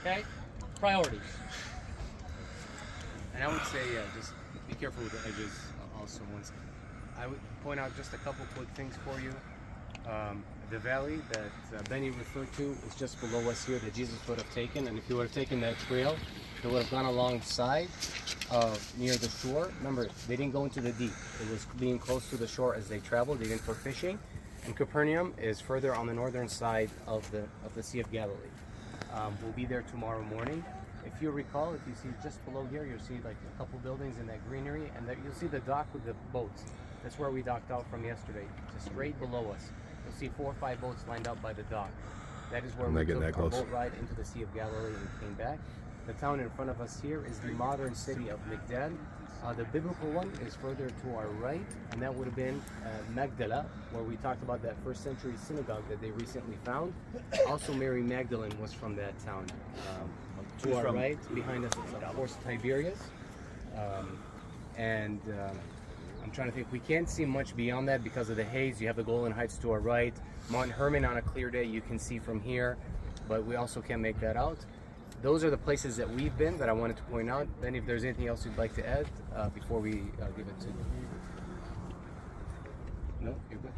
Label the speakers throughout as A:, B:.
A: Okay? Priorities.
B: And I would say, just be careful with the edges also. Once I would point out just a couple quick things for you. The valley that Benny referred to is just below us here that Jesus would have taken, and if he would have taken that trail, it would have gone alongside near the shore. Remember, they didn't go into the deep. It was being close to the shore as they traveled. They didn't go fishing. And Capernaum is further on the northern side of the Sea of Galilee. We'll be there tomorrow morning. If you recall, if you see just below here, you'll see like a couple buildings in that greenery, and you'll see the dock with the boats. That's where we docked out from yesterday. Just straight below us, you'll see 4 or 5 boats lined up by the dock. That is where we took our boat ride into the Sea of Galilee and came back. The town in front of us here is the modern city of Migdal. The biblical one is further to our right, and that would have been Magdala, where we talked about that first century synagogue that they recently found. Also, Mary Magdalene was from that town. To our right, behind us is of course Tiberias. I'm trying to think, we can't see much beyond that because of the haze. You have the Golan Heights to our right. Mount Hermon on a clear day you can see from here, but we also can't make that out. Those are the places that we've been that I wanted to point out. Then if there's anything else you'd like to add before we give it to you. No, you're good.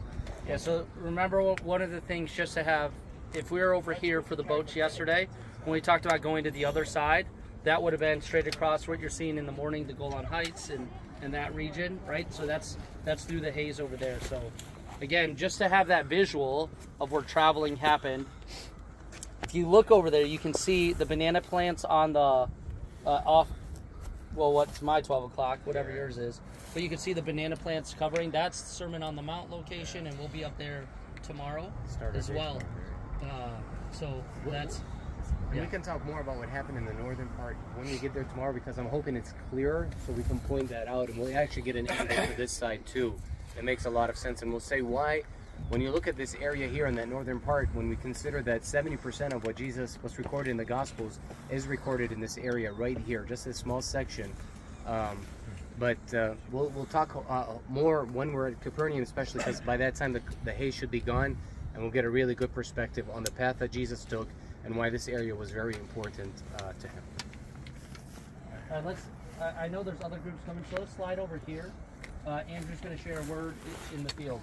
A: Yeah, so remember one of the things just to have, if we were over here for the boats yesterday, when we talked about going to the other side, that would have been straight across what you're seeing in the morning, the Golan Heights and that region, right? So that's through the haze over there. So again, just to have that visual of where traveling happened. If you look over there, you can see the banana plants on the well, what's my 12 o'clock, whatever yours is. But you can see the banana plants covering. That's Sermon on the Mount location, and we'll be up there tomorrow as well. So that's...
B: And we can talk more about what happened in the northern part when we get there tomorrow, because I'm hoping it's clearer so we can point that out, and we'll actually get an angle for this side too. It makes a lot of sense, and we'll say why. When you look at this area here in that northern part, when we consider that 70% of what Jesus was recorded in the Gospels is recorded in this area right here, just a small section. But we'll talk more when we're at Capernaum, especially because by that time the haze should be gone, and we'll get a really good perspective on the path that Jesus took and why this area was very important to him.
A: I know there's other groups coming, so let's slide over here. Andrew's going to share a word in the field.